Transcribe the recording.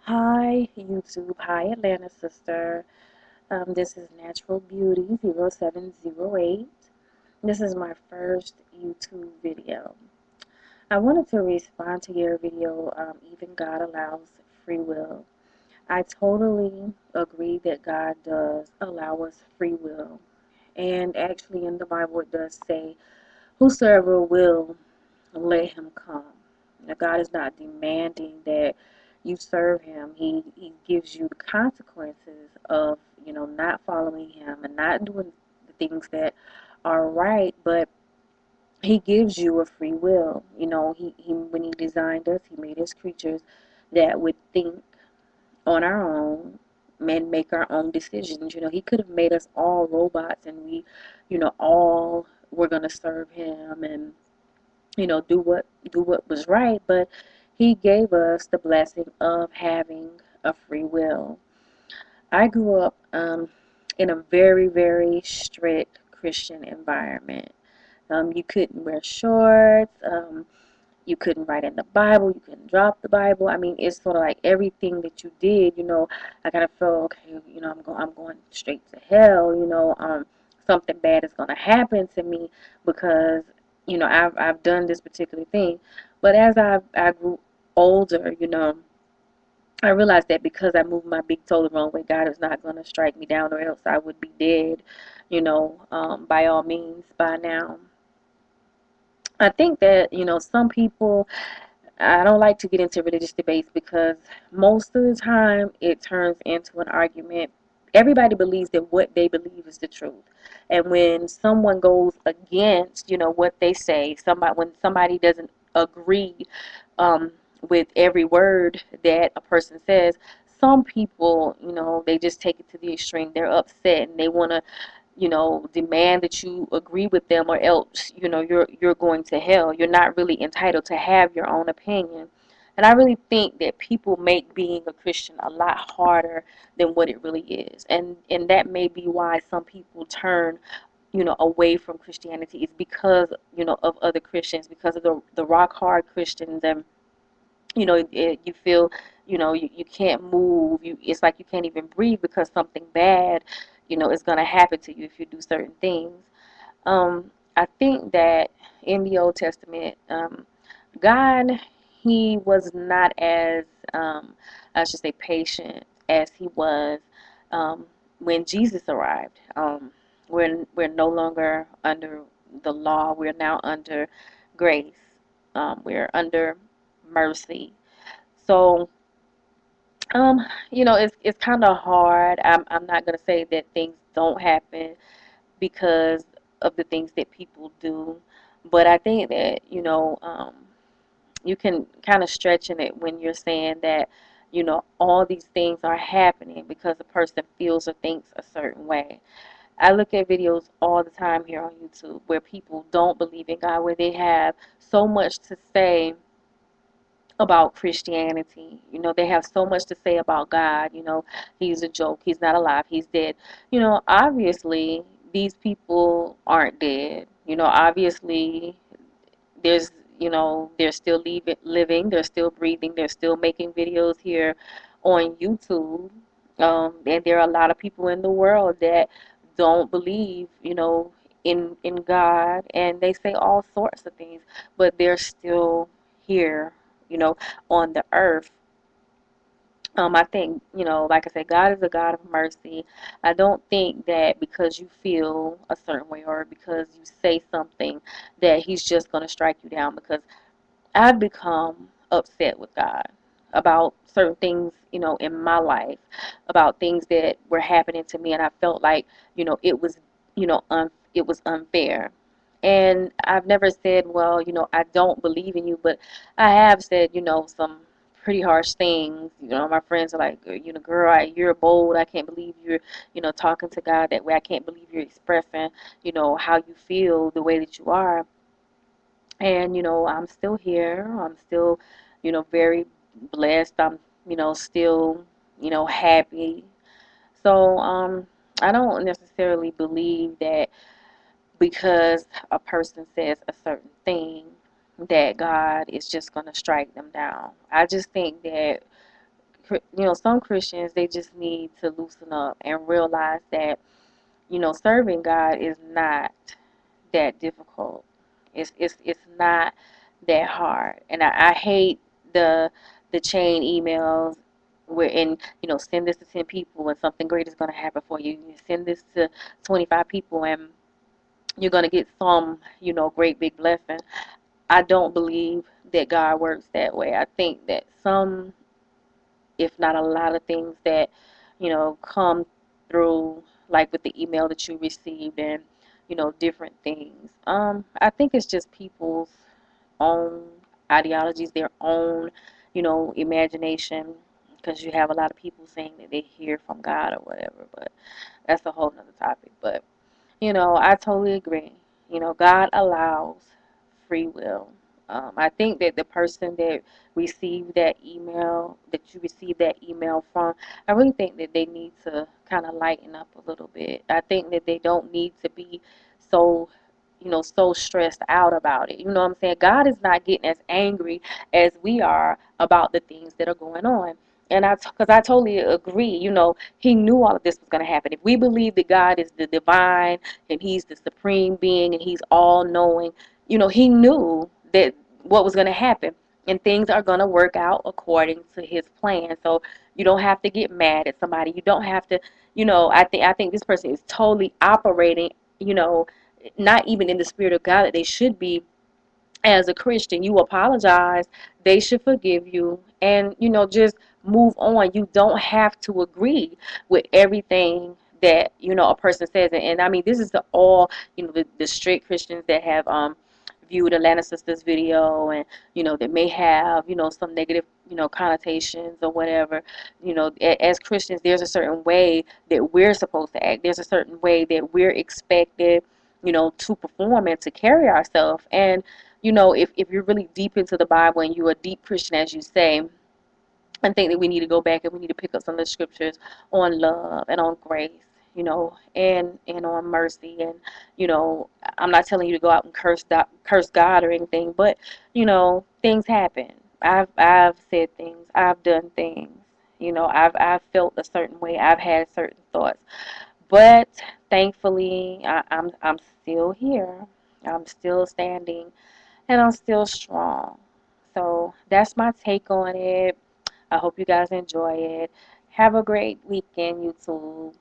Hi, YouTube. Hi, Atlanta sister. This is Natural Beauty 0708. This is my first YouTube video. I wanted to respond to your video, Even God Allows Free Will. I totally agree that God does allow us free will. And actually, in the Bible, it does say, whosoever will, let him come. Now, God is not demanding that you serve him. He gives you the consequences of, not following him and not doing the things that are right, but he gives you a free will. He when he designed us, he made us creatures that would think on our own and make our own decisions. He could have made us all robots and we, all were gonna serve him and do what was right, but he gave us the blessing of having a free will. I grew up in a very, very strict Christian environment. You couldn't wear shorts. You couldn't write in the Bible. You couldn't drop the Bible. I mean, it's sort of like everything that you did. I kind of felt okay. I'm going straight to hell. Something bad is gonna happen to me because I've done this particular thing. But as I grew older, I realized that because I moved my big toe the wrong way, God is not gonna strike me down, or else I would be dead. By all means, by now. I think that some people, I don't like to get into religious debates because most of the time it turns into an argument. Everybody believes that what they believe is the truth. And when someone goes against, what they say, when somebody doesn't agree um, with every word that a person says, some people, they just take it to the extreme. They're upset and they want to demand that you agree with them, or else you're going to hell. You're not really entitled to have your own opinion. And I really think that people make being a Christian a lot harder than what it really is. And that may be why some people turn away from Christianity, is because of other Christians, because of the rock hard Christians. And you feel you can't move. It's like you can't even breathe because something bad is going to happen to you if you do certain things. I think that in the Old Testament, God, he was not as I should say patient as he was um, when Jesus arrived. We're no longer under the law. We're now under grace. We're under mercy. So, it's kind of hard. I'm not gonna say that things don't happen because of the things that people do, but I think that you can kind of stretch in it when you're saying that all these things are happening because a person feels or thinks a certain way. I look at videos all the time here on YouTube where people don't believe in God, where they have so much to say about Christianity. They have so much to say about God. He's a joke. He's not alive. He's dead. Obviously, these people aren't dead. Obviously, there's, they're still living. They're still breathing. They're still making videos here on YouTube. And there are a lot of people in the world that don't believe, in God, and they say all sorts of things, but they're still here, you know, on the earth. I think, like I said, God is a God of mercy. I don't think that because you feel a certain way or because you say something that He's just going to strike you down. Because I've become upset with God about certain things, in my life, about things that were happening to me, and I felt like, it was, it was unfair. And I've never said, well, I don't believe in you, but I have said, some pretty harsh things. My friends are like, girl, you're bold. I can't believe you're, talking to God that way. I can't believe you're expressing, how you feel the way that you are. And I'm still here. I'm still very blessed. I'm still happy. So I don't necessarily believe that because a person says a certain thing that God is just going to strike them down. I just think that some Christians, they just need to loosen up and realize that, serving God is not that difficult. It's not that hard. And I hate the the chain emails where, and send this to 10 people and something great is going to happen for you. You send this to 25 people and you're going to get some, great big blessing. I don't believe that God works that way. I think that some, if not a lot of things that, come through, like with the email that you received and, different things. I think it's just people's own ideologies, their own, imagination, because you have a lot of people saying that they hear from God or whatever, but that's a whole nother topic. But I totally agree. God allows free will. I think that the person that you received that email from, I really think that they need to kind of lighten up a little bit. I think that they don't need to be so, so stressed out about it. You know what I'm saying? God is not getting as angry as we are about the things that are going on. And because I totally agree, he knew all of this was going to happen. If we believe that God is the divine and he's the supreme being and he's all knowing, he knew that what was going to happen, and things are going to work out according to his plan. So you don't have to get mad at somebody. You don't have to, I think this person is totally operating, you know, not even in the spirit of God that they should be. As a Christian, you apologize, they should forgive you, and just move on. You don't have to agree with everything that a person says. And I mean, this is the all, the straight Christians that have viewed Atlanta Sisters video, and that may have some negative connotations or whatever. As Christians, there's a certain way that we're supposed to act. There's a certain way that we're expected to perform and to carry ourselves. And if you're really deep into the Bible and you're a deep Christian, as you say, I think that we need to go back and we need to pick up some of the scriptures on love and on grace, and on mercy. And I'm not telling you to go out and curse God or anything, but things happen. I've said things. I've done things. I've felt a certain way. I've had certain thoughts, but thankfully, I'm still here. I'm still standing, and I'm still strong. So that's my take on it. I hope you guys enjoy it. Have a great weekend, YouTube.